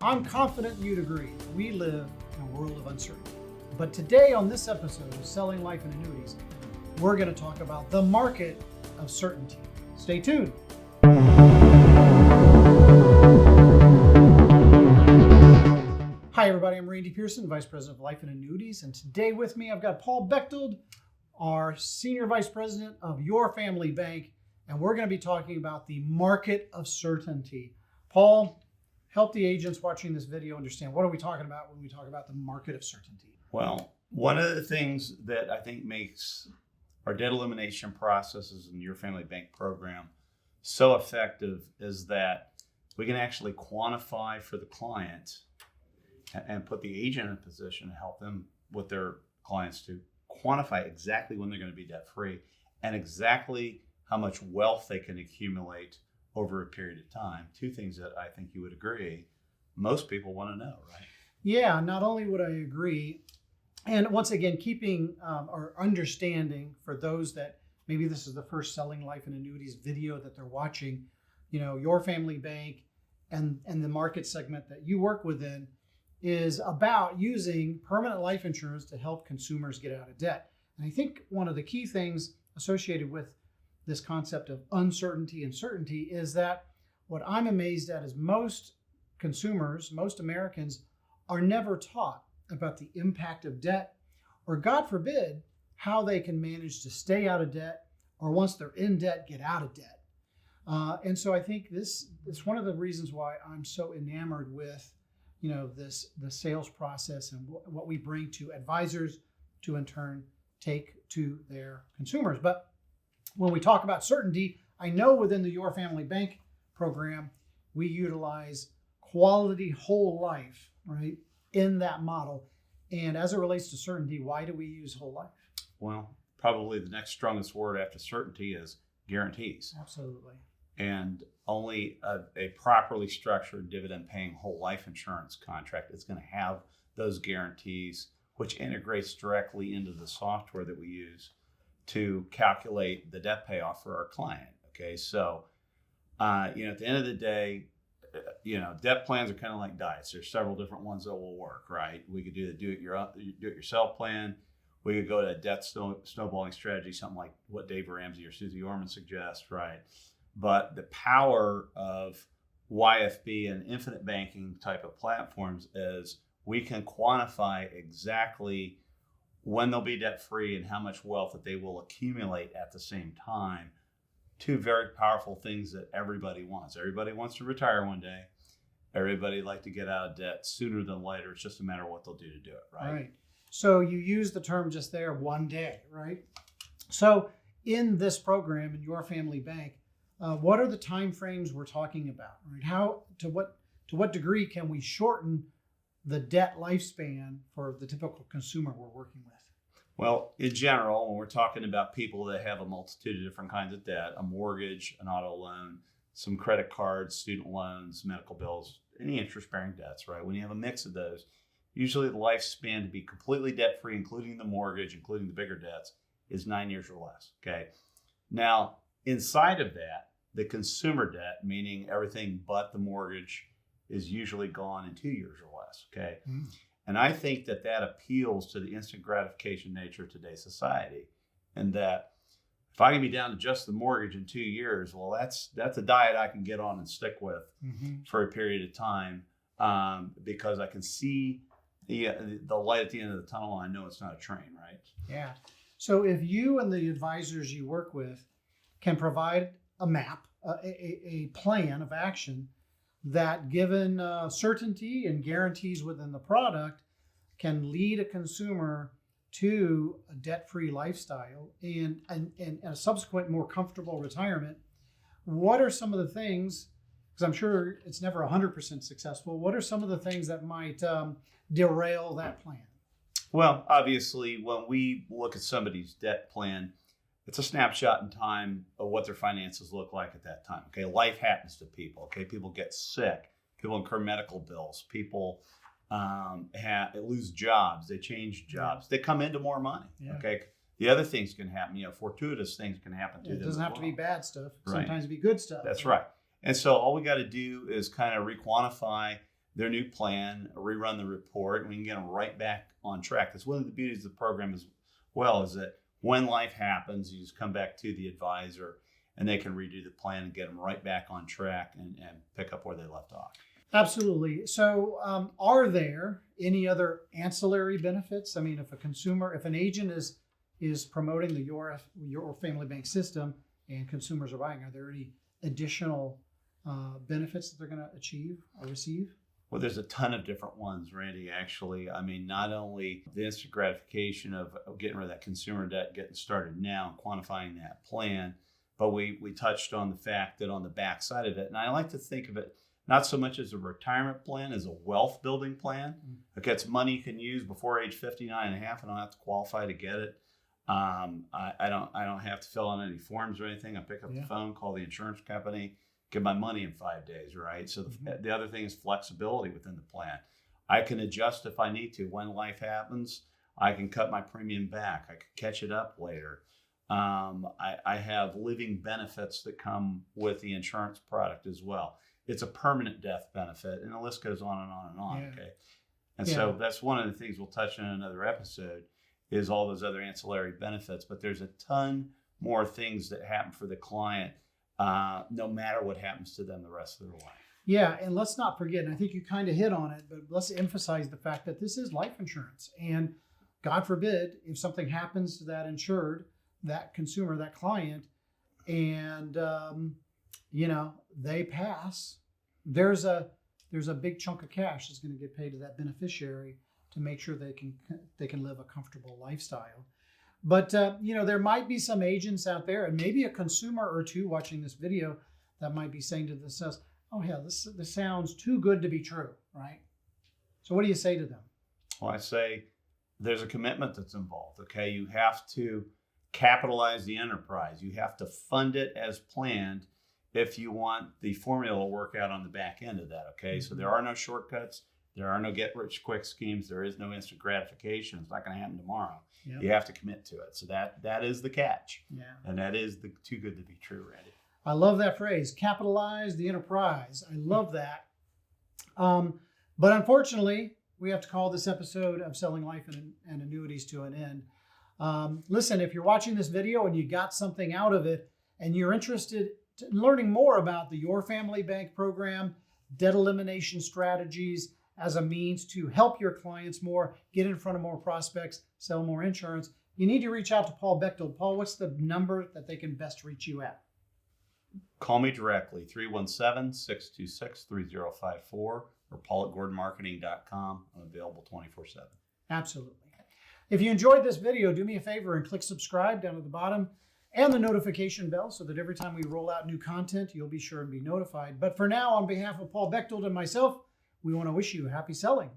I'm confident you'd agree, we live in a world of uncertainty. But today on this episode of Selling Life and Annuities, we're going to talk about the market of certainty. Stay tuned. Hi everybody, I'm Randy Pierson, Vice President of Life and Annuities, and today with me I've got Paul Bechtold, our Senior Vice President of Your Family Bank, and we're going to be talking about the market of certainty. Paul, help the agents watching this video understand, what are we talking about when we talk about the market of certainty? Well, one of the things that I think makes our debt elimination processes in Your Family Bank program so effective is that we can actually quantify for the client and put the agent in a position to help them with their clients to quantify exactly when they're going to be debt free and exactly how much wealth they can accumulate over a period of time. Two things that I think you would agree most people want to know, right? Yeah, not only would I agree, and once again, keeping or understanding for those that maybe this is the first Selling Life and Annuities video that they're watching, you know, Your Family Bank and the market segment that you work within is about using permanent life insurance to help consumers get out of debt. And I think one of the key things associated with this concept of uncertainty and certainty is that what I'm amazed at is most consumers, most Americans are never taught about the impact of debt, or God forbid, how they can manage to stay out of debt, or once they're in debt, get out of debt. And so I think this is one of the reasons why I'm so enamored with the sales process and what we bring to advisors to in turn take to their consumers. But when we talk about certainty, I know within the Your Family Bank program, we utilize quality whole life, right, in that model. And as it relates to certainty, why do we use whole life? Well, probably the next strongest word after certainty is guarantees. Absolutely. And only a properly structured dividend-paying whole life insurance contract is going to have those guarantees, which integrates directly into the software that we use to calculate the debt payoff for our client. Okay, so at the end of the day, debt plans are kind of like diets. There's several different ones that will work, right? We could do the do-it-yourself plan. We could go to a debt snowballing strategy, something like what Dave Ramsey or Susie Orman suggest, right? But the power of YFB and infinite banking type of platforms is we can quantify exactly when they'll be debt free and how much wealth that they will accumulate at the same time. Two very powerful things that everybody wants. Everybody wants to retire one day. Everybody like to get out of debt sooner than later. It's just a matter of what they'll do to do it, right? Right. So you use the term just there, one day, right? So in this program, in Your Family Bank, what are the time frames we're talking about, right? How to what degree can we shorten the debt lifespan for the typical consumer we're working with? Well, in general, when we're talking about people that have a multitude of different kinds of debt, a mortgage, an auto loan, some credit cards, student loans, medical bills, any interest-bearing debts, right? When you have a mix of those, usually the lifespan to be completely debt-free, including the mortgage, including the bigger debts, is 9 years or less, okay? Now, inside of that, the consumer debt, meaning everything but the mortgage, is usually gone in 2 years or less, okay? Mm. And I think that appeals to the instant gratification nature of today's society. And that if I can be down to just the mortgage in 2 years, well, that's a diet I can get on and stick with for a period of time because I can see the light at the end of the tunnel and I know it's not a train, right? Yeah. So if you and the advisors you work with can provide a map, a plan of action that, given certainty and guarantees within the product, can lead a consumer to a debt-free lifestyle and a subsequent more comfortable retirement, what are some of the things, because I'm sure it's never 100% successful, what are some of the things that might derail that plan? Well, obviously, when we look at somebody's debt plan, it's a snapshot in time of what their finances look like at that time. Okay, life happens to people. Okay, people get sick. People incur medical bills. People lose jobs. They change jobs. They come into more money. Yeah. Okay, the other things can happen. fortuitous things can happen to them. It doesn't have to be bad stuff. Right. Sometimes it be good stuff. That's right. And so all we got to do is kind of re-quantify their new plan, rerun the report, and we can get them right back on track. That's one of the beauties of the program as well, is that when life happens, you just come back to the advisor and they can redo the plan and get them right back on track and pick up where they left off. Absolutely. So are there any other ancillary benefits? I mean, if an agent is promoting the Your Family Bank system and consumers are buying, are there any additional benefits that they're going to achieve or receive? Well, there's a ton of different ones, Randy, actually. I mean, not only the instant gratification of getting rid of that consumer debt, getting started now and quantifying that plan, but we touched on the fact that on the back side of it, and I like to think of it not so much as a retirement plan, as a wealth building plan. Okay, it's money you can use before age 59 and a half. I don't have to qualify to get it. I don't have to fill out any forms or anything. I pick up the phone, call the insurance company, get my money in 5 days, right? So the other thing is flexibility within the plan. I can adjust if I need to. When life happens, I can cut my premium back. I can catch it up later. I have living benefits that come with the insurance product as well. It's a permanent death benefit, and the list goes on and on and on, okay? And so that's one of the things we'll touch on in another episode, is all those other ancillary benefits. But there's a ton more things that happen for the client, no matter what happens to them the rest of their life. Yeah, and let's not forget, and I think you kind of hit on it, but let's emphasize the fact that this is life insurance. And God forbid, if something happens to that insured, that consumer, that client, and they pass, there's a big chunk of cash that's going to get paid to that beneficiary to make sure they can live a comfortable lifestyle. But there might be some agents out there, and maybe a consumer or two watching this video, that might be saying to themselves, "Oh yeah, this sounds too good to be true," right? So what do you say to them? Well, I say there's a commitment that's involved. Okay, you have to capitalize the enterprise. You have to fund it as planned if you want the formula to work out on the back end of that. Okay, so there are no shortcuts. There are no get-rich-quick schemes. There is no instant gratification. It's not going to happen tomorrow. Yep. You have to commit to it. So that is the catch. Yeah. And that is the too good to be true, Randy. I love that phrase, capitalize the enterprise. I love that. But unfortunately, we have to call this episode of Selling Life and Annuities to an end. Listen, if you're watching this video and you got something out of it and you're interested in learning more about the Your Family Bank program, debt elimination strategies as a means to help your clients more, get in front of more prospects, sell more insurance, you need to reach out to Paul Bechtold. Paul, what's the number that they can best reach you at? Call me directly, 317-626-3054, or paul@gordonmarketing.com. I'm available 24/7. Absolutely. If you enjoyed this video, do me a favor and click subscribe down at the bottom and the notification bell so that every time we roll out new content, you'll be sure and be notified. But for now, on behalf of Paul Bechtold and myself, we want to wish you happy selling.